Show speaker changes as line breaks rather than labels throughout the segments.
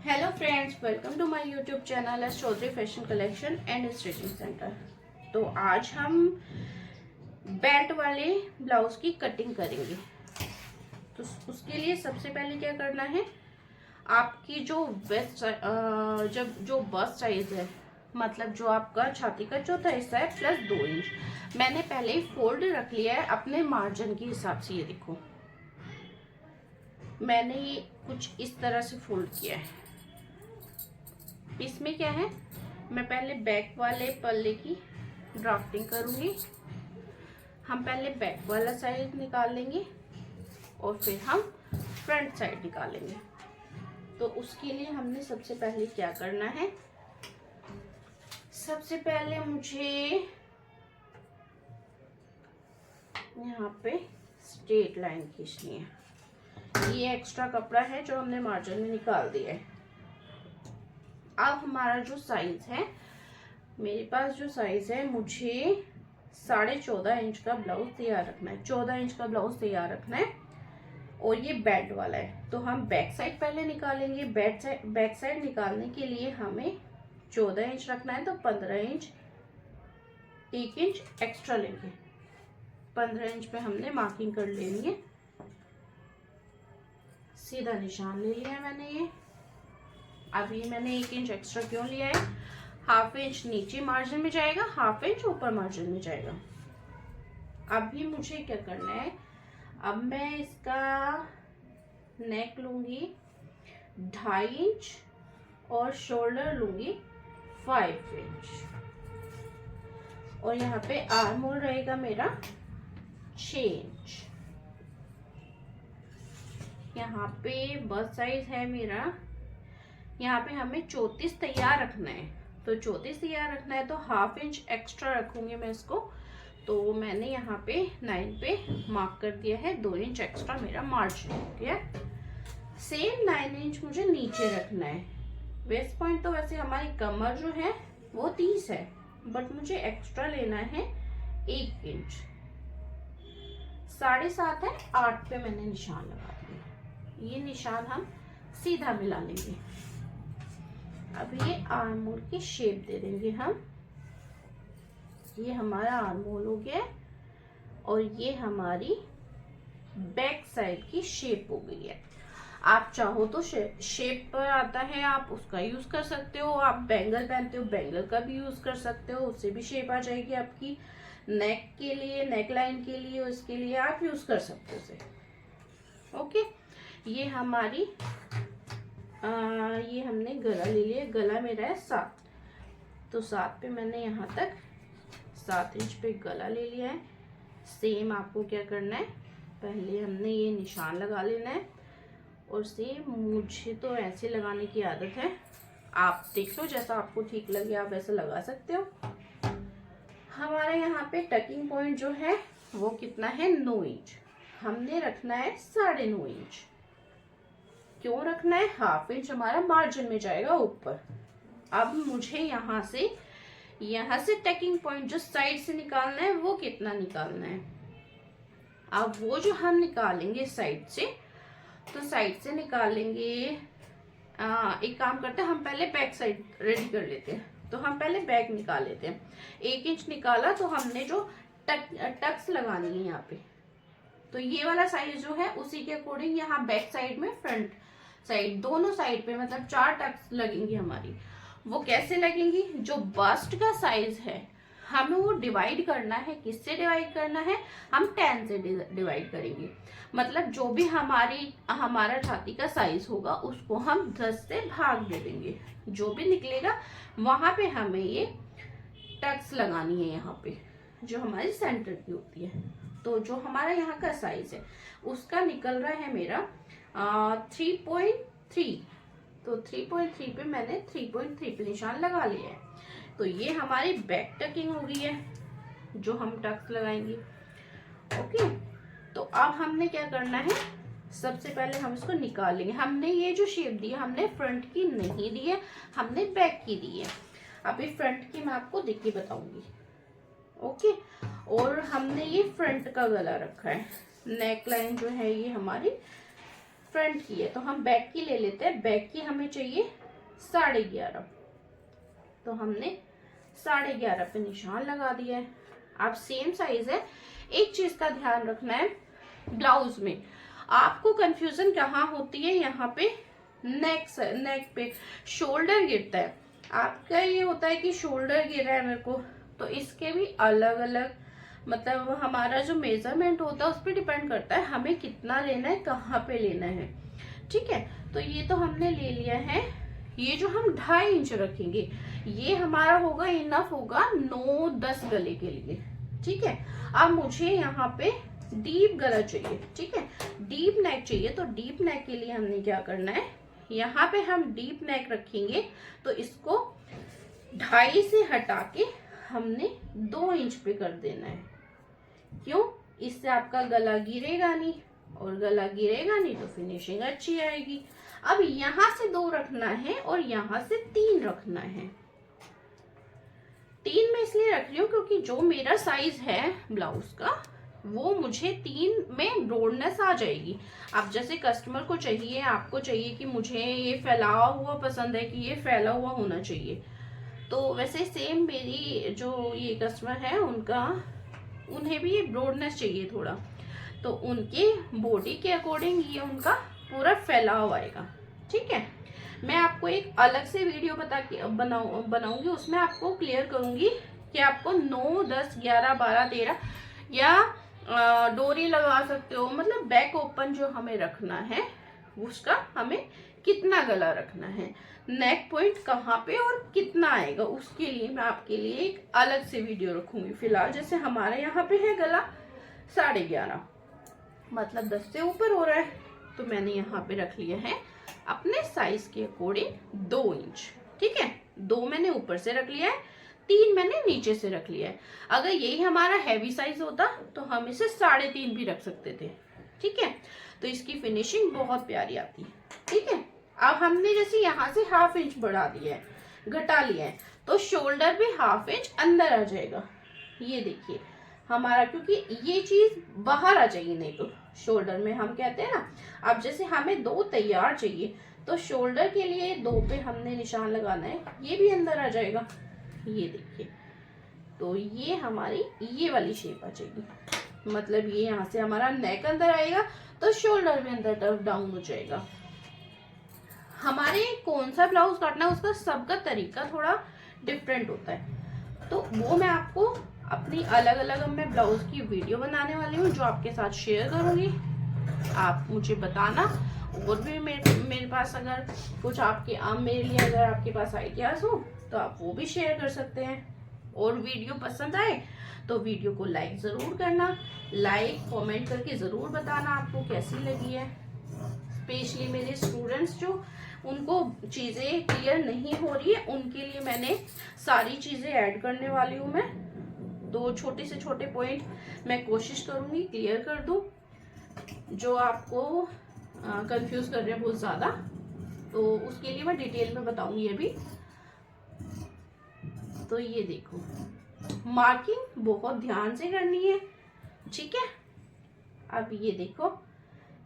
Hello friends, welcome to my YouTube channel Chaudhary fashion collection and stitching centre. तो आज हम belt वाले blouse की कटिंग करेंगे। तो उसके लिए सबसे पहले क्या करना है, आपकी जो वेस्ट जो बस्ट साइज है, मतलब जो आपका छाती का चौथा हिस्सा है प्लस 2 इंच, मैंने पहले ही फोल्ड रख लिया है अपने मार्जिन के हिसाब से। ये देखो, मैंने ये कुछ इस तरह से फोल्ड किया है। इसमें क्या है, मैं पहले बैक वाले पल्ले की ड्राफ्टिंग करूंगी। हम पहले बैक वाला साइड निकाल लेंगे और फिर हम फ्रंट साइड निकालेंगे। तो उसके लिए हमने सबसे पहले क्या करना है, सबसे पहले मुझे यहाँ पे स्ट्रेट लाइन खींचनी है। ये एक्स्ट्रा कपड़ा है जो हमने मार्जिन में निकाल दिया है। अब हमारा जो साइज है, मेरे पास जो साइज है, मुझे 14.5 इंच का ब्लाउज तैयार रखना है, 14 इंच का ब्लाउज तैयार रखना है। और ये बेल्ट वाला है, तो हम बैक साइड पहले निकालेंगे। बैक साइड निकालने के लिए हमें 14 इंच रखना है, तो 15 इंच 1 इंच एक्स्ट्रा लेंगे। 15 इंच पे हमने मार्किंग कर लेनी है। सीधा निशान ले लिया है मैंने ये। अब ये मैंने 1 इंच एक्स्ट्रा क्यों लिया है, हाफ इंच नीचे मार्जिन में जाएगा, हाफ इंच ऊपर मार्जिन में जाएगा। अभी मुझे क्या करना है, अब मैं इसका नेक लूंगी 2.5 इंच और शोल्डर लूंगी 5 इंच। और यहाँ पे आर्म होल रहेगा मेरा 6 इंच। यहाँ पे बस्ट साइज है मेरा, यहाँ पे हमें 34 तैयार रखना है। तो 34 तैयार रखना है, तो हाफ इंच एक्स्ट्रा रखूंगी मैं इसको। तो मैंने यहाँ पे 9 पे मार्क कर दिया है, 2 इंच एक्स्ट्रा मेरा मार्जिन हो गया। सेम 9 इंच मुझे नीचे रखना है। वेस्ट पॉइंट तो वैसे हमारी कमर जो है वो 30 है, बट मुझे एक्स्ट्रा लेना है 1 इंच। 7.5 है, 8 पे मैंने निशान लगा दिया। ये निशान हम सीधा मिला लेंगे। अब ये आर्म होल की शेप दे देंगे हम। ये हमारा आर्म होल हो गया और ये हमारी बैक साइड की शेप हो गई है। आप चाहो तो शेप पर आता है, आप उसका यूज कर सकते हो। आप बैंगल पहनते हो, बैंगल का भी यूज कर सकते हो, उससे भी शेप आ जाएगी आपकी। नेक के लिए, नेक लाइन के लिए, उसके लिए आप यूज कर सकते हो उसे। ओके, ये हमारी ये हमने गला ले लिया। गला मेरा है 7, तो 7 पे मैंने यहाँ तक 7 इंच पे गला ले लिया है। सेम आपको क्या करना है, पहले हमने ये निशान लगा लेना है। और सेम मुझे तो ऐसे लगाने की आदत है, आप देख लो जैसा आपको ठीक लगे आप वैसे लगा सकते हो। हमारे यहाँ पे टकिंग पॉइंट जो है वो कितना है, 9 इंच। हमने रखना है 9.5 इंच। क्यों रखना है, हाफ इंच हमारा मार्जिन में जाएगा ऊपर। अब मुझे यहाँ से टकिंग पॉइंट जो साइड से निकालना है वो कितना निकालना है। अब वो जो हम निकालेंगे साइड से, तो साइड से निकालेंगे। एक काम करते हैं, हम पहले बैक साइड रेडी कर लेते हैं। तो हम पहले बैक निकाल लेते हैं। 1 इंच निकाला, तो हमने जो टक्स लगानी है यहाँ पे, तो ये वाला साइज जो है उसी के अकॉर्डिंग यहाँ बैक साइड में, फ्रंट साइड, दोनों साइड पे मतलब 4 टक्स लगेंगी हमारी। वो कैसे लगेंगी, जो बस्ट का साइज है हमें वो डिवाइड करना है। किससे डिवाइड करना है, हम 10 से डिवाइड करेंगे। मतलब जो भी हमारा छाती का साइज होगा उसको हम 10 से भाग दे देंगे। जो भी निकलेगा वहां पे हमें ये टक्स लगानी है, यहाँ पे जो हमारी सेंटर की होती है। तो जो हमारा यहाँ का साइज है उसका निकल रहा है मेरा 3.3। तो 3.3 पे मैंने 3.3 पे निशान लगा लिया है। तो ये हमारी बैक टकिंग हो गई है जो हम टक्स लगाएंगे। ओके, तो अब हमने क्या करना है, सबसे पहले हम इसको निकाल लेंगे। हमने ये जो शेप दी है, हमने फ्रंट की नहीं दी है, हमने बैक की दी है। अभी फ्रंट की मैं आपको देख के बताऊंगी। ओके, और हमने ये फ्रंट का गला रखा है। नेक लाइन जो है ये हमारी फ्रंट की है तो हम बैक की ले लेते हैं। बैक की हमें चाहिए 11.5, तो हमने 11.5 पे निशान लगा दिया है। अब सेम साइज है। एक चीज का ध्यान रखना है, ब्लाउज में आपको कंफ्यूजन कहाँ होती है, यहाँ पे नेक पे शोल्डर गिरता है। आपका ये होता है कि शोल्डर गिर रहा है मेरे को, तो इसके भी अलग अलग मतलब हमारा जो मेजरमेंट होता है उस पर डिपेंड करता है हमें कितना लेना है, कहाँ पे लेना है। ठीक है, तो ये तो हमने ले लिया है। ये जो हम 2.5 इंच रखेंगे ये हमारा होगा, इनफ होगा 9-10 गले के लिए। ठीक है, अब मुझे यहाँ पे डीप गला चाहिए। ठीक है, डीप नेक चाहिए, तो डीप नेक के लिए हमने क्या करना है, यहाँ पे हम डीप नेक रखेंगे तो इसको 2.5 से हटा के हमने 2 इंच पे कर देना है। क्यों? इससे आपका गला गिरेगा नहीं, और गला गिरेगा नहीं तो फिनिशिंग अच्छी आएगी। अब यहां से 2 रखना है और यहां से 3 रखना है। 3 मैं इसलिए रख रही हूँ क्योंकि जो मेरा साइज है ब्लाउज का वो मुझे 3 में ब्रॉडनेस आ जाएगी। अब जैसे कस्टमर को चाहिए, आपको चाहिए कि मुझे ये फैला हुआ पसंद है कि ये फैला हुआ होना चाहिए, तो वैसे सेम मेरी जो ये कस्टमर है उन्हें भी ये ब्रॉडनेस चाहिए थोड़ा, तो उनके बॉडी के अकॉर्डिंग ये उनका पूरा फैलाव आएगा। ठीक है, मैं आपको एक अलग से वीडियो बनाऊंगी, उसमें आपको क्लियर करूंगी कि आपको 9, 10, 11, 12, 13 या डोरी लगा सकते हो, मतलब बैक ओपन जो हमें रखना है उसका हमें कितना गला रखना है, नेक पॉइंट कहाँ पे और कितना आएगा, उसके लिए मैं आपके लिए एक अलग से वीडियो रखूंगी। फिलहाल जैसे हमारे यहाँ पे है गला 11.5, मतलब 10 से ऊपर हो रहा है, तो मैंने यहाँ पे रख लिया है अपने साइज के अकॉर्डिंग 2 इंच। ठीक है, 2 मैंने ऊपर से रख लिया है, 3 मैंने नीचे से रख लिया है। अगर यही हमारा हैवी साइज होता तो हम इसे 3.5 भी रख सकते थे। ठीक है, तो इसकी फिनिशिंग बहुत प्यारी आती है। ठीक है, अब हमने जैसे यहाँ से 1/2 इंच बढ़ा दिया है, घटा लिया है, तो शोल्डर भी 1/2 इंच अंदर आ जाएगा। ये देखिए हमारा, क्योंकि ये चीज बाहर आ जाएगी नहीं तो शोल्डर में हम कहते हैं ना, अब जैसे हमें 2 तैयार चाहिए तो शोल्डर के लिए 2 पे हमने निशान लगाना है, ये भी अंदर आ जाएगा। ये देखिए, तो ये हमारी ये वाली शेप आ जाएगी, मतलब ये यहाँ से हमारा नेक अंदर आएगा तो शोल्डर भी अंदर तरफ डाउन हो जाएगा। हमारे कौन सा ब्लाउज काटना है उसका सबका तरीका थोड़ा डिफरेंट होता है, तो वो मैं आपको अपनी अलग अलग मैं ब्लाउज की वीडियो बनाने वाली हूँ जो आपके साथ शेयर करूंगी। आप मुझे बताना, और भी मेरे पास अगर कुछ मेरे लिए अगर आपके पास आइडियाज हो तो आप वो भी शेयर कर सकते हैं। और वीडियो पसंद आए तो वीडियो को लाइक जरूर करना, लाइक कमेंट करके जरूर बताना आपको कैसी लगी है। स्पेशली मेरे स्टूडेंट्स जो उनको चीजें क्लियर नहीं हो रही है उनके लिए मैंने सारी चीजें ऐड करने वाली हूँ। मैं 2 छोटे से छोटे पॉइंट मैं कोशिश करूंगी क्लियर कर दूं जो आपको कंफ्यूज कर रहे हैं बहुत ज्यादा, तो उसके लिए मैं डिटेल में बताऊंगी अभी। तो ये देखो, मार्किंग बहुत ध्यान से करनी है। ठीक है, अब ये देखो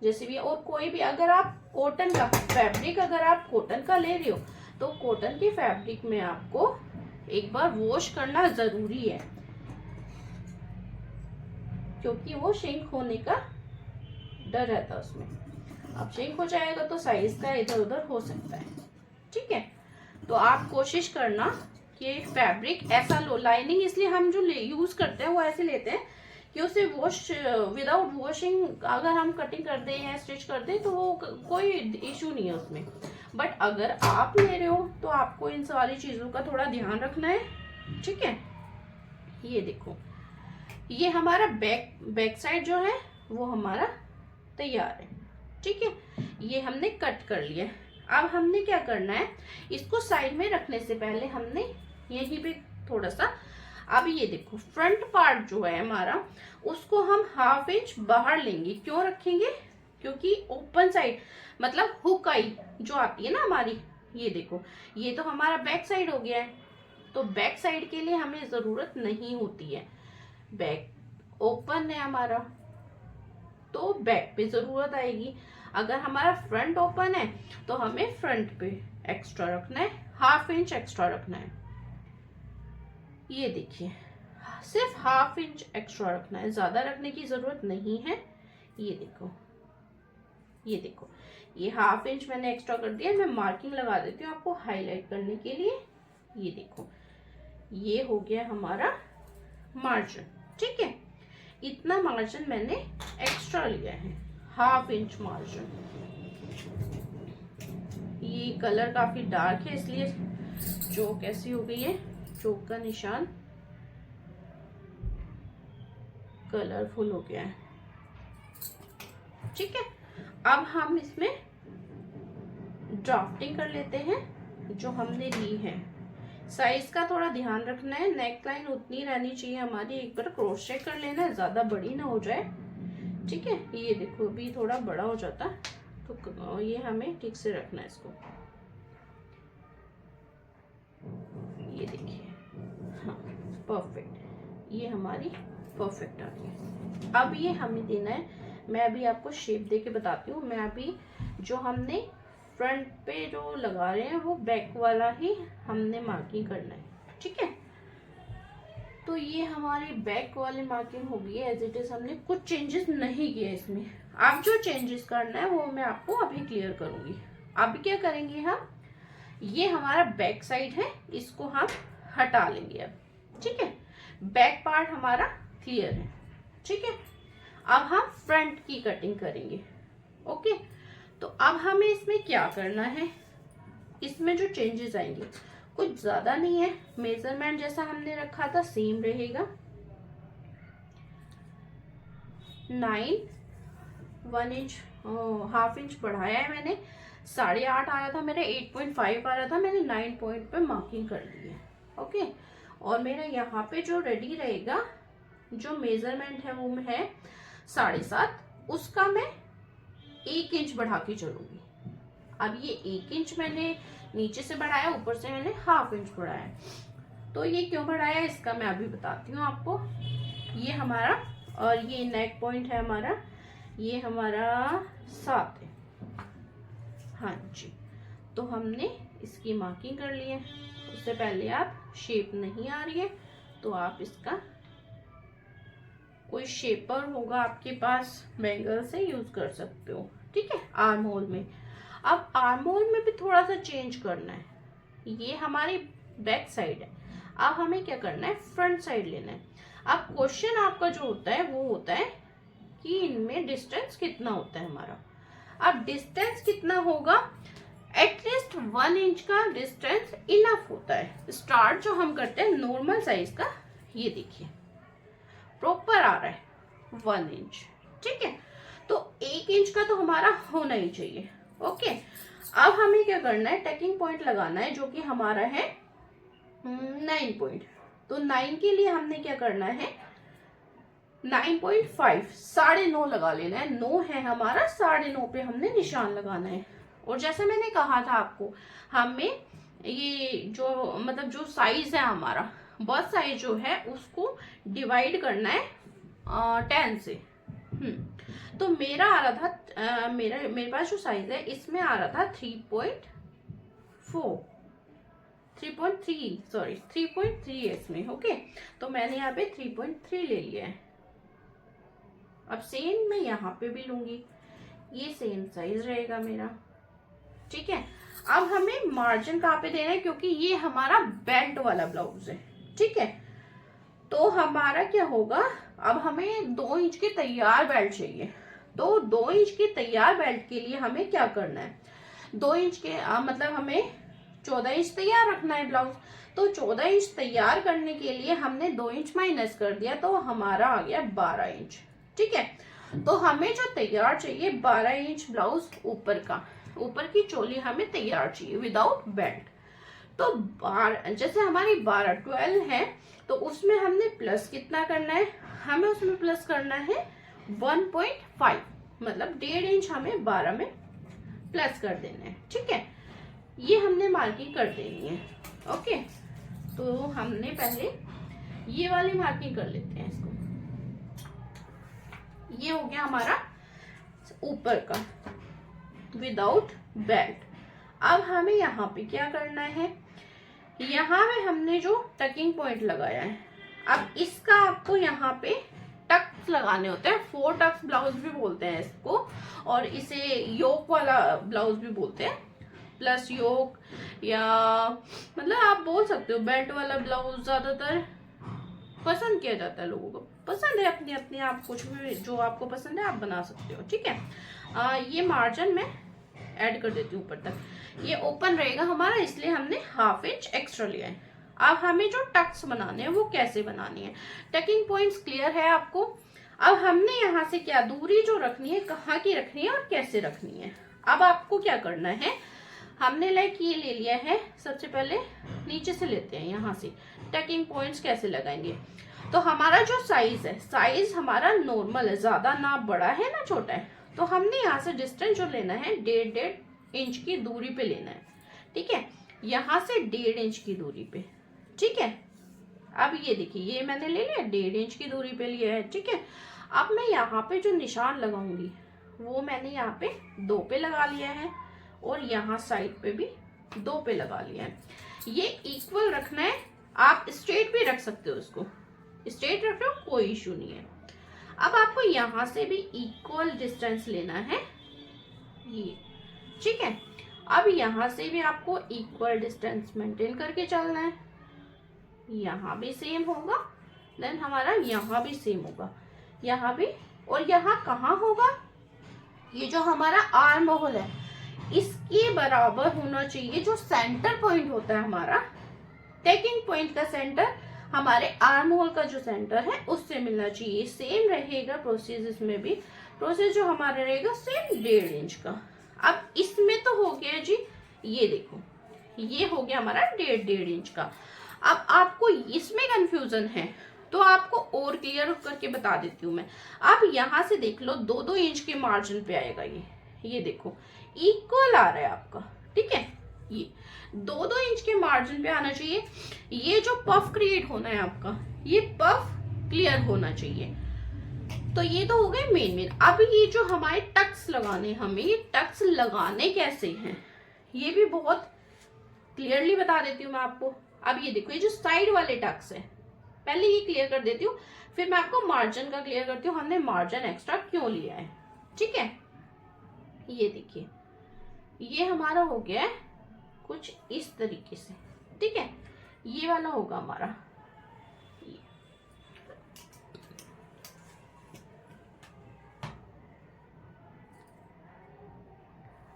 जैसे भी, और कोई भी अगर आप कॉटन का फैब्रिक अगर आप कॉटन का ले रहे हो तो कॉटन के फैब्रिक में आपको एक बार वॉश करना जरूरी है, क्योंकि वो श्रिंक होने का डर रहता है उसमें। अब श्रिंक हो जाएगा तो साइज का इधर उधर हो सकता है। ठीक है, तो आप कोशिश करना कि फैब्रिक ऐसा लो, लाइनिंग इसलिए हम जो यूज करते हैं वो ऐसे लेते हैं कि उसे वॉश विदाउट वॉशिंग अगर हम कटिंग कर दें या स्टिच कर दें तो वो कोई इशू नहीं है उसमें। बट अगर आप ले रहे हो तो आपको इन सारी चीजों का थोड़ा ध्यान रखना है। ठीक है, ये देखो, ये हमारा बैक साइड जो है वो हमारा तैयार है। ठीक है, ये हमने कट कर लिया। अब हमने क्या करना है, इसको साइड में रखने से पहले हमने यहीं पे थोड़ा सा, अब ये देखो फ्रंट पार्ट जो है हमारा उसको हम 1/2 इंच बाहर लेंगे। क्यों रखेंगे, क्योंकि ओपन साइड मतलब हुक आई जो आती है ना हमारी, ये देखो ये तो हमारा बैक साइड हो गया है, तो बैक साइड के लिए हमें जरूरत नहीं होती है। बैक ओपन है हमारा तो बैक पे जरूरत आएगी। अगर हमारा फ्रंट ओपन है तो हमें फ्रंट पे एक्स्ट्रा रखना है, 1/2 इंच एक्स्ट्रा रखना है। ये देखिए, सिर्फ 1/2 इंच एक्स्ट्रा रखना है, ज्यादा रखने की जरूरत नहीं है। ये देखो, ये देखो, ये 1/2 इंच मैंने एक्स्ट्रा कर दिया। मैं मार्किंग लगा देती हूँ आपको हाईलाइट करने के लिए। ये देखो, ये हो गया हमारा मार्जिन। ठीक है, इतना मार्जिन मैंने एक्स्ट्रा लिया है, 1/2 इंच मार्जिन। ये कलर काफी डार्क है इसलिए चौक ऐसी हो गई है, चौक का निशान कलरफुल हो गया है। ठीक है, अब हम इसमें ड्राफ्टिंग कर लेते हैं जो हमने ली है। साइज का थोड़ा ध्यान रखना है, नेक लाइन उतनी रहनी चाहिए हमारी। एक बार क्रॉस चेक कर लेना है, ज्यादा बड़ी ना हो जाए। ठीक है, ये देखो अभी थोड़ा बड़ा हो जाता तो ये हमें ठीक से रखना है इसको। ये देखिए, हाँ परफेक्ट, ये हमारी परफेक्ट आ गई है। अब ये हमें देना है, मैं अभी आपको शेप दे के बताती हूँ। मैं अभी जो हमने फ्रंट पे जो लगा रहे हैं वो बैक वाला ही हमने मार्किंग करना है। ठीक है, तो ये हमारी बैक वाली मार्किंग हो गई है एज इट इज। हमने कुछ चेंजेस नहीं किए इसमें। अब जो चेंजेस करना है वो मैं आपको अभी क्लियर करूंगी। अब क्या करेंगे हम, ये हमारा बैक साइड है, इसको हम हटा लेंगे अब। ठीक है, बैक पार्ट हमारा क्लियर है। ठीक है, अब हम फ्रंट की कटिंग करेंगे। ओके, तो अब हमें इसमें क्या करना है, इसमें जो चेंजेस आएंगे कुछ ज्यादा नहीं है। मेजरमेंट जैसा हमने रखा था सेम रहेगा। 9 1 इंच 1/2 इंच बढ़ाया है मैंने। 8.5 आया था मेरा, 8.5 आ रहा था, मैंने 9 पॉइंट पे मार्किंग कर ली है। ओके, और मेरा यहाँ पे जो रेडी रहेगा, जो मेजरमेंट है वो है 7.5, उसका मैं 1 इंच बढ़ा के चलूंगी। अब ये 1 इंच मैंने नीचे से बढ़ाया, ऊपर से मैंने 1/2 इंच बढ़ाया। तो ये क्यों बढ़ाया इसका मैं अभी बताती हूँ आपको। ये हमारा, और ये नेक पॉइंट है हमारा, ये हमारा 7 है। हाँ जी, तो हमने इसकी मार्किंग कर ली है। उससे पहले आप शेप नहीं आ रही है तो आप इसका कोई शेपर होगा आपके पास, बैंगल से यूज कर सकते हो। ठीक है, आर्म होल में। अब आर्म होल में भी थोड़ा सा चेंज करना है। ये हमारी बैक साइड है, अब हमें क्या करना है, फ्रंट साइड लेना है। अब क्वेश्चन आपका जो होता है वो होता है कि इनमें डिस्टेंस कितना होता है हमारा। अब डिस्टेंस कितना होगा, एटलीस्ट 1 इंच का डिस्टेंस इनफ होता है। स्टार्ट जो हम करते हैं नॉर्मल साइज का, ये देखिए प्रॉपर आ रहा है 1 इंच। ठीक है, तो 1 इंच का तो हमारा होना ही चाहिए। ओके, अब हमें क्या करना है, टैकिंग पॉइंट लगाना है जो कि हमारा है 9 पॉइंट। तो 9 के लिए हमने क्या करना है, 9.5 9.5 लगा लेना है। 9 है हमारा, 9.5 पे हमने निशान लगाना है। और जैसे मैंने कहा था आपको, हमें ये जो मतलब जो साइज है हमारा, बस साइज जो है उसको डिवाइड करना है 10 से। तो मेरा आ रहा था, मेरे पास जो साइज है इसमें आ रहा था 3.3 है इसमें। ओके, तो मैंने यहाँ पे 3.3 ले लिया है। अब सेम मैं यहाँ पे भी लूंगी, ये सेम साइज रहेगा मेरा। ठीक है, अब हमें मार्जिन कहाँ पे देना है, क्योंकि ये हमारा बेल्ट वाला ब्लाउज है। ठीक है, तो हमारा क्या होगा, अब हमें 2 इंच की तैयार बेल्ट चाहिए। तो 2 इंच की तैयार बेल्ट के लिए हमें क्या करना है, 2 इंच के मतलब हमें 14 इंच तैयार रखना है ब्लाउज। तो 14 इंच तैयार करने के लिए हमने 2 इंच माइनस कर दिया, तो हमारा आ गया 12 इंच। ठीक है, तो हमें जो तैयार चाहिए 12 इंच ब्लाउज ऊपर का, ऊपर की चोली हमें तैयार चाहिए विदाउट बेल्ट। तो जैसे हमारी 12 है, तो उसमें हमने प्लस कितना करना है, हमें उसमें प्लस करना है 1.5, मतलब 1.5 इंच हमें 12 में प्लस कर देना है। ठीक है, ये हमने मार्किंग कर देनी है। ओके, तो हमने पहले ये वाली मार्किंग कर लेते हैं इसको। ये हो गया हमारा ऊपर का। Without belt. अब हमें यहाँ पे क्या करना है, यहाँ पे हमने जो टकिंग पॉइंट लगाया है, अब इसका आपको यहाँ पे टक्स लगाने होते हैं। 4 टक्स ब्लाउज भी बोलते हैं इसको, और इसे योक वाला ब्लाउज भी बोलते हैं, प्लस योक, या मतलब आप बोल सकते हो बेल्ट वाला ब्लाउज ज्यादातर पसंद किया जाता है। लोगों को पसंद है, अपनी अपनी, आप कुछ भी जो आपको पसंद है आप बना सकते हो, ठीक है। ये मार्जिन में ऐड कर देती हूँ ऊपर तक। ये ओपन रहेगा हमारा, इसलिए हमने 1/2 इंच एक्स्ट्रा लिया है। अब हमें जो टक्स बनाने हैं वो कैसे बनानी है, टकिंग पॉइंट्स क्लियर है आपको। अब हमने यहाँ से क्या दूरी जो रखनी है, कहाँ की रखनी है और कैसे रखनी है। अब आपको क्या करना है, हमने लाइक ये ले लिया है। सबसे पहले नीचे से लेते हैं, यहाँ से टकिंग पॉइंट्स कैसे लगाएंगे। तो हमारा जो साइज है, साइज हमारा नॉर्मल है, ज्यादा ना बड़ा है ना छोटा है। तो हमने यहाँ से डिस्टेंस जो लेना है 1.5 इंच की दूरी पे लेना है, ठीक है। यहाँ से 1.5 इंच की दूरी पे, ठीक है। अब ये देखिए, ये मैंने ले लिया 1.5 इंच की दूरी पे लिया है, ठीक है। अब मैं यहाँ पे जो निशान लगाऊंगी वो मैंने यहाँ पे 2 पे लगा लिया है, और यहाँ साइड पे भी 2 पे लगा लिया है। ये इक्वल रखना है, आप स्ट्रेट भी रख सकते हो, इसको स्ट्रेट रख लो, कोई इशू नहीं है। अब आपको यहाँ से भी इक्वल डिस्टेंस लेना है, ये, ठीक है। अब यहाँ से भी आपको इक्वल डिस्टेंस मेंटेन करके चलना है। यहाँ भी सेम होगा, देन हमारा यहाँ भी सेम होगा, यहाँ भी, और यहाँ कहाँ होगा, ये जो हमारा आर्म होल है इसके बराबर होना चाहिए। जो सेंटर पॉइंट होता है हमारा, टेकिंग पॉइंट का सेंटर हमारे आर्म होल का जो सेंटर है उससे मिलना चाहिए। सेम रहेगा प्रोसेस, इसमें भी प्रोसेस जो हमारा रहेगा सेम 1.5 इंच का। अब इसमें तो हो गया जी, ये देखो ये हो गया हमारा 1.5 इंच का। अब आपको इसमें कंफ्यूजन है तो आपको और क्लियर करके बता देती हूँ मैं। आप यहाँ से देख लो 2-2 इंच के मार्जिन पे आएगा, ये देखो इक्वल आ रहा है आपका, ठीक है। ये 2-2 इंच के मार्जिन पे आना चाहिए। ये जो पफ क्रिएट होना है आपका, ये पफ क्लियर होना चाहिए। तो ये तो हो गए मेन। अब ये जो हमारे टक्स लगाने, हमें ये टक्स लगाने कैसे हैं ये भी बहुत क्लियरली बता देती हूँ मैं आपको। अब ये देखो, ये जो साइड वाले टक्स है, पहले ये क्लियर कर देती हूँ, फिर मैं आपको मार्जिन का क्लियर करती हूँ हमने मार्जिन एक्स्ट्रा क्यों लिया है, ठीक है। ये देखिए, ये हमारा हो गया है कुछ इस तरीके से, ठीक है। ये वाला होगा हमारा,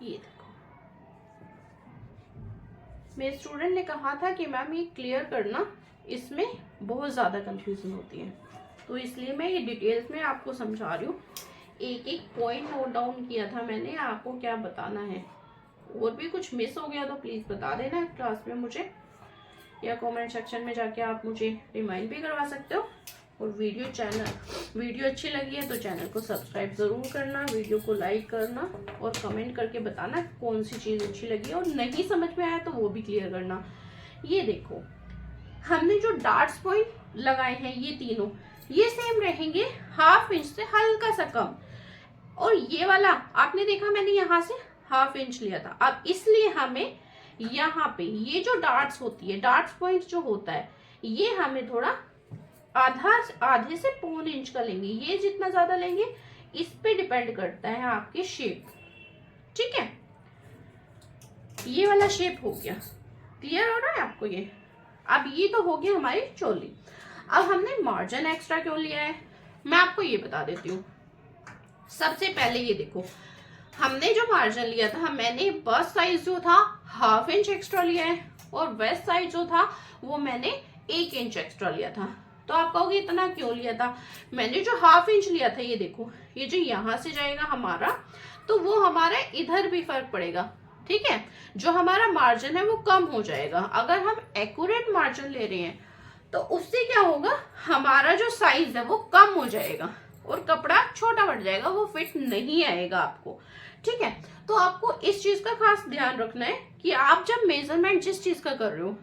ये देखो। मेरे स्टूडेंट ने कहा था कि मैम ये क्लियर करना, इसमें बहुत ज्यादा कंफ्यूजन होती है, तो इसलिए मैं ये डिटेल्स में आपको समझा रही हूँ। एक एक पॉइंट नोट डाउन किया था मैंने, आपको क्या बताना है। और भी कुछ मिस हो गया तो प्लीज बता देना क्लास में मुझे, या कमेंट सेक्शन में जाके आप मुझे रिमाइंड भी करवा सकते हो। और वीडियो अच्छी लगी है तो चैनल को सब्सक्राइब जरूर करना, वीडियो को लाइक करना, और कमेंट करके बताना कौन सी चीज अच्छी लगी, और नहीं समझ में आया तो वो भी क्लियर करना। ये देखो, हमने जो डार्ट्स पॉइंट लगाए हैं ये तीनों, ये सेम रहेंगे, 1/2 इंच से हल्का सा कम। और ये वाला आपने देखा मैंने यहाँ से 1/2 इंच लिया था। अब इसलिए हमें यहाँ पे ये जो डार्ट्स होती है, डार्ट्स पॉइंट जो होता है, ये हमें थोड़ा आधे से 1/4 इंच का लेंगे। ये जितना ज्यादा लेंगे इस पे डिपेंड करता है आपकी शेप, ठीक है। ये वाला शेप हो गया, क्लियर हो रहा है आपको ये। अब ये तो हो गया हमारी चोली। अब हमने मार्जिन एक्स्ट्रा क्यों लिया है मैं आपको ये बता देती हूँ। सबसे पहले ये देखो, हमने जो मार्जिन लिया था, मैंने बस्ट साइज जो था 1/2 इंच एक्स्ट्रा लिया है, और वेस्ट साइज जो था वो मैंने 1 इंच एक्स्ट्रा लिया था। तो आप कहोगे इतना क्यों लिया था। मैंने जो 1/2 इंच लिया था, ये देखो, ये जो यहाँ से जाएगा हमारा, तो वो हमारा इधर भी फर्क पड़ेगा, ठीक है। जो हमारा मार्जिन है वो कम हो जाएगा। अगर हम एक्यूरेट मार्जिन ले रहे हैं तो उससे क्या होगा, हमारा जो साइज है वो कम हो जाएगा और कपड़ा छोटा बढ़ जाएगा, वो फिट नहीं आएगा आपको, ठीक है। तो आपको इस चीज का खास ध्यान रखना है कि आप जब मेजरमेंट जिस चीज का कर रहे हो,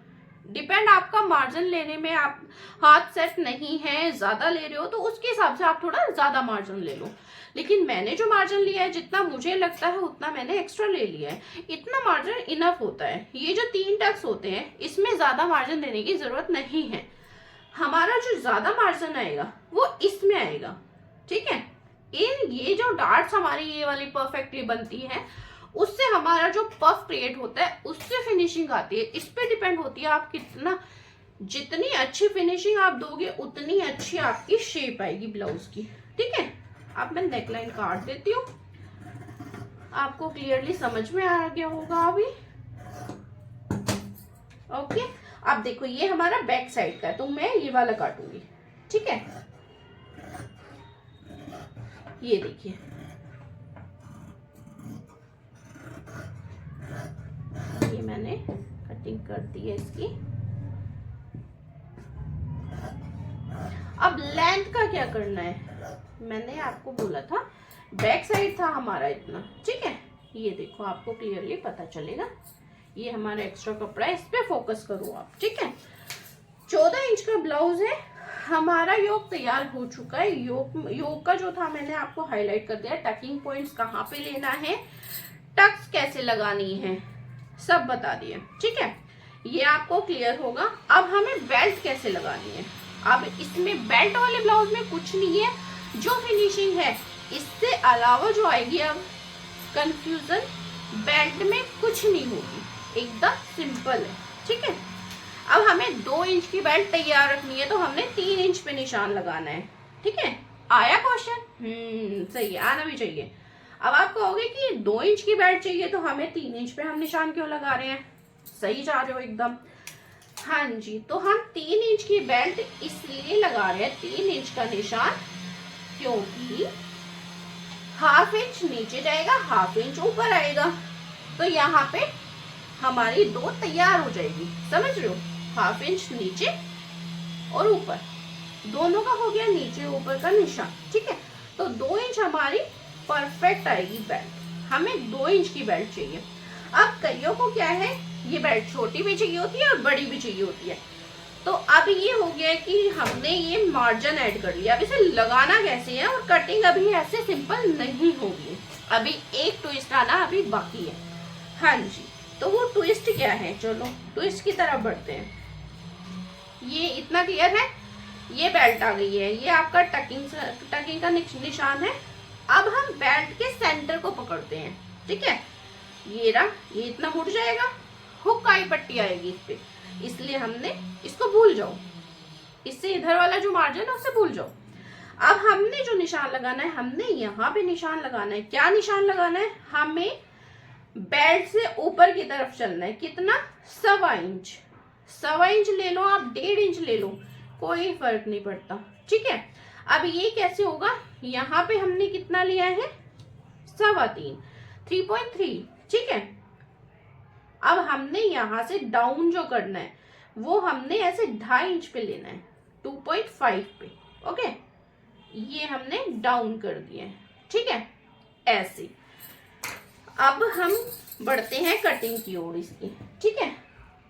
डिपेंड आपका मार्जिन लेने में, आप हाथ सेट नहीं है, ज्यादा ले रहे हो तो उसके हिसाब से आप थोड़ा ज्यादा मार्जिन ले लो। लेकिन मैंने जो मार्जिन लिया है, जितना मुझे लगता है उतना मैंने एक्स्ट्रा ले लिया है, इतना मार्जिन इनफ होता है। ये जो 3 टक्स होते हैं इसमें ज्यादा मार्जिन देने की जरूरत नहीं है। हमारा जो ज्यादा मार्जिन आएगा वो इसमें आएगा, ठीक है। ये जो डार्ट्स हमारी ये वाली परफेक्टली बनती है, उससे हमारा जो पफ क्रिएट होता है उससे फिनिशिंग आती है। इस पे डिपेंड होती है आप कितना, जितनी अच्छी फिनिशिंग आप दोगे उतनी अच्छी आपकी शेप आएगी ब्लाउज की, ठीक है। अब मैं नेकलाइन काट देती हूँ, आपको क्लियरली समझ में आ गया होगा अभी। ओके, अब देखो ये हमारा बैक साइड का है, तो मैं ये वाला काटूंगी, ठीक है। ये देखिए, ये मैंने कटिंग कर दी है इसकी। अब लेंथ का क्या करना है, मैंने आपको बोला था बैक साइड था हमारा इतना, ठीक है। ये देखो आपको क्लियरली पता चलेगा, ये हमारा एक्स्ट्रा कपड़ा है, इस पे फोकस करो आप, ठीक है। 14 इंच का ब्लाउज है हमारा। योक तैयार हो चुका है। योक का जो था मैंने आपको हाईलाइट कर दिया। टकिंग पॉइंट्स कहाँ पे लेना है, टक्स कैसे लगानी है, सब बता दिए, ठीक है। ये आपको क्लियर होगा। अब हमें बेल्ट कैसे लगानी है। अब इसमें बेल्ट वाले ब्लाउज में कुछ नहीं है, जो फिनिशिंग है इससे अलावा जो आएगी, अब कंफ्यूजन बेल्ट में कुछ नहीं होगी, एकदम सिंपल है, ठीक है। अब हमें 2 इंच की बेल्ट तैयार रखनी है, तो हमने 3 इंच पे निशान लगाना है, ठीक है। आया क्वेश्चन? सही है, आना भी चाहिए। अब आप कहोगे कि 2 इंच की बेल्ट चाहिए तो हमें 3 इंच पे हम निशान क्यों लगा रहे हैं, सही जा रहे हो एकदम। हाँ जी, तो हम 3 इंच की बेल्ट इसलिए लगा रहे हैं 3 इंच का निशान, क्योंकि ½ इंच नीचे जाएगा, ½ इंच ऊपर आएगा, तो यहाँ पे हमारी 2 तैयार हो जाएगी, समझ रहे हो। ½ इंच नीचे और ऊपर, दोनों का हो गया नीचे ऊपर का निशान, ठीक है। तो 2 इंच हमारी परफेक्ट आएगी बेल्ट। हमें 2 इंच की बेल्ट चाहिए। अब कईयों को क्या है, ये बेल्ट छोटी भी चाहिए होती है और बड़ी भी चाहिए होती है। तो अब ये हो गया कि हमने ये मार्जिन ऐड कर लिया। अब इसे लगाना कैसे है, और कटिंग अभी ऐसे सिंपल नहीं होगी, अभी एक ट्विस्ट आना अभी बाकी है। हाँ जी, तो वो ट्विस्ट क्या है, चलो ट्विस्ट की तरफ बढ़ते हैं। ये इतना क्लियर है, ये बेल्ट आ गई है, ये आपका टकिंग का निशान है। अब हम बेल्ट के सेंटर को पकड़ते हैं, ठीक है। ये रहा, ये इतना मुड़ जाएगा, हुक आई पट्टी आएगी इस पे, इसलिए हमने इसको भूल जाओ, इससे इधर वाला जो मार्जिन है उससे भूल जाओ। अब हमने जो निशान लगाना है, हमने यहाँ पे निशान लगाना है। क्या निशान लगाना है, हमें बेल्ट से ऊपर की तरफ चलना है। कितना, 1.25 इंच। 1.25 इंच ले लो आप, 1.5 इंच ले लो, कोई फर्क नहीं पड़ता, ठीक है। अब ये कैसे होगा, यहाँ पे हमने कितना लिया है, 3.25, 3.3, ठीक है। अब हमने यहाँ से डाउन जो करना है वो हमने ऐसे 2.5 इंच पे लेना है, 2.5 पे, ओके। ये हमने डाउन कर दिया है, ठीक है, ऐसे। अब हम बढ़ते हैं कटिंग की ओर इसकी, ठीक है।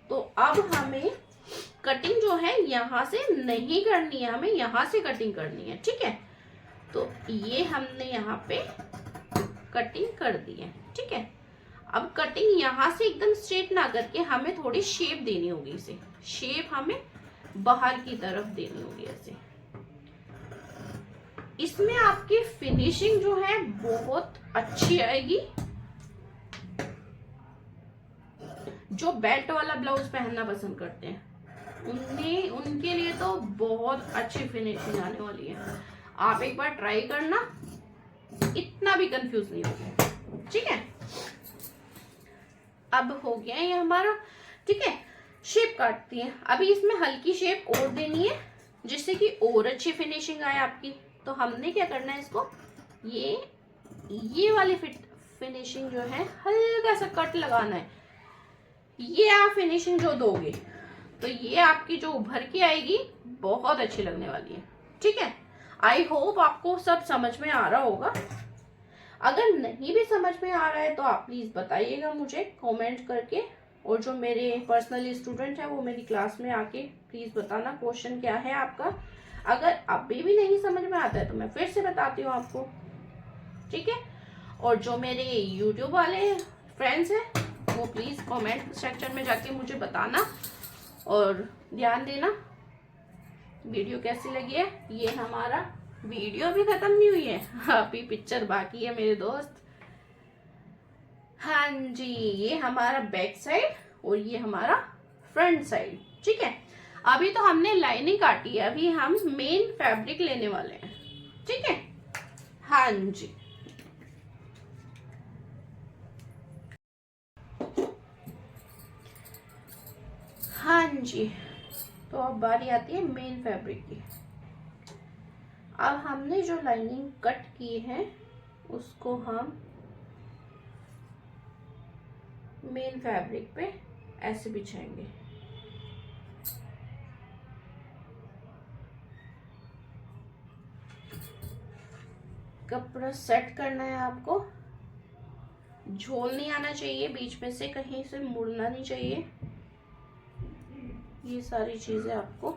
तो अब हमें कटिंग जो है यहाँ से नहीं करनी है, हमें यहाँ से कटिंग करनी है, ठीक है। तो ये हमने यहाँ पे कटिंग कर दी है, ठीक है। अब कटिंग यहाँ से एकदम स्ट्रेट ना करके हमें थोड़ी शेप देनी होगी, इसे शेप हमें बाहर की तरफ देनी होगी ऐसे। इसमें आपकी फिनिशिंग जो है बहुत अच्छी आएगी। जो बेल्ट वाला ब्लाउज पहनना पसंद करते हैं उनके लिए तो बहुत अच्छी फिनिशिंग आने वाली है। आप एक बार ट्राई करना, इतना भी कंफ्यूज नहीं होगा, ठीक है। अब हो गया ये हमारा, ठीक है। शेप काटती है, अभी इसमें हल्की शेप और देनी है जिससे कि और अच्छी फिनिशिंग आए आपकी। तो हमने क्या करना है, इसको ये वाली फिनिशिंग जो है हल्का सा कट लगाना है। ये आप फिनिशिंग जो दोगे तो ये आपकी जो उभर के आएगी बहुत अच्छी लगने वाली है, ठीक है। आई होप आपको सब समझ में आ रहा होगा। अगर नहीं भी समझ में आ रहा है तो आप प्लीज बताइएगा मुझे कमेंट करके, और जो मेरे पर्सनली स्टूडेंट है वो मेरी क्लास में आके प्लीज बताना क्वेश्चन क्या है आपका। अगर अभी भी नहीं समझ में आता है तो मैं फिर से बताती हूँ आपको, ठीक है। और जो मेरे यूट्यूब वाले फ्रेंड्स हैं वो प्लीज कमेंट सेक्शन में जाके मुझे बताना और ध्यान देना वीडियो कैसी लगी है। ये हमारा वीडियो अभी खत्म नहीं हुई है, अभी पिक्चर बाकी है मेरे दोस्त। हाँ जी, ये हमारा बैक साइड और ये हमारा फ्रंट साइड, ठीक है। अभी तो हमने लाइनिंग काटी है, अभी हम मेन फैब्रिक लेने वाले हैं, ठीक है। हाँ जी, हाँ जी, तो अब बारी आती है मेन फैब्रिक की। अब हमने जो लाइनिंग कट की है उसको हम मेन फैब्रिक पे ऐसे बिछाएंगे। कपड़ा सेट करना है आपको, झोल नहीं आना चाहिए, बीच में से कहीं से मुड़ना नहीं चाहिए। ये सारी चीजें आपको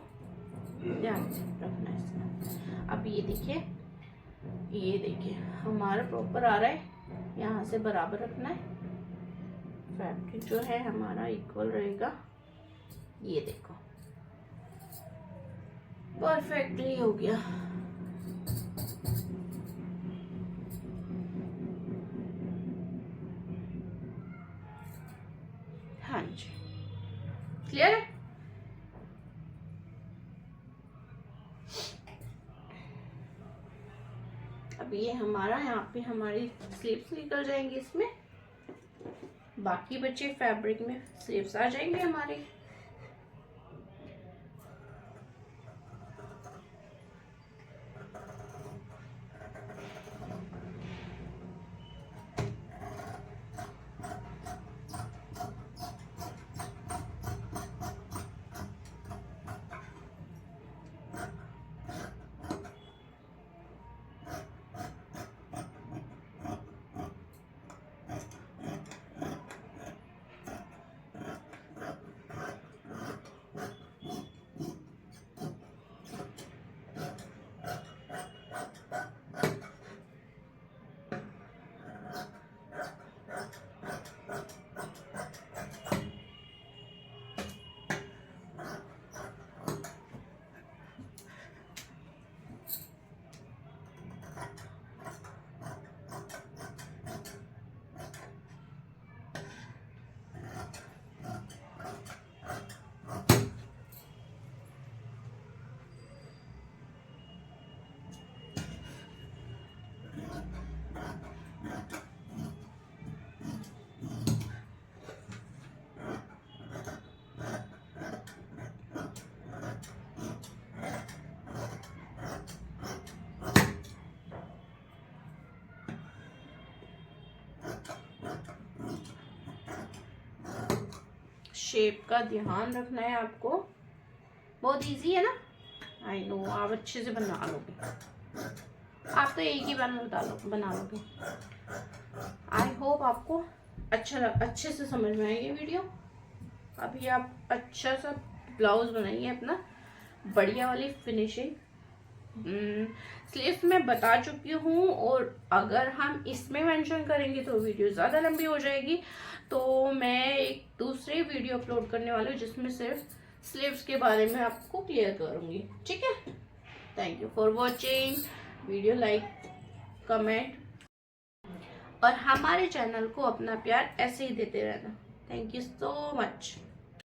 ध्यान रखना है इसमें। अब ये देखिए हमारा प्रॉपर आ रहा है, यहाँ से बराबर रखना है। फैब्रिक जो है हमारा इक्वल रहेगा, ये देखो परफेक्टली हो गया। हाँ जी, क्लियर है। अब ये हमारा यहाँ पे हमारी स्लीव्स निकल जाएंगी, इसमें बाकी बचे फैब्रिक में स्लीव्स आ जाएंगे हमारे। शेप का ध्यान रखना है आपको, बहुत इजी है ना। आई नो आप अच्छे से बना लोगे, आप तो एक ही बार में बना लोगे। आई होप आपको अच्छे से समझ में आए ये वीडियो। अभी आप अच्छा सा ब्लाउज बनाइए अपना, बढ़िया वाली फिनिशिंग। स्लीव्स में बता चुकी हूँ, और अगर हम इसमें मेंशन करेंगे तो वीडियो ज़्यादा लंबी हो जाएगी, तो मैं एक दूसरी वीडियो अपलोड करने वाली हूँ जिसमें सिर्फ स्लीव्स के बारे में आपको क्लियर करूँगी, ठीक है। Thank you for watching, video like comment और हमारे चैनल को अपना प्यार ऐसे ही देते रहना। Thank you so much.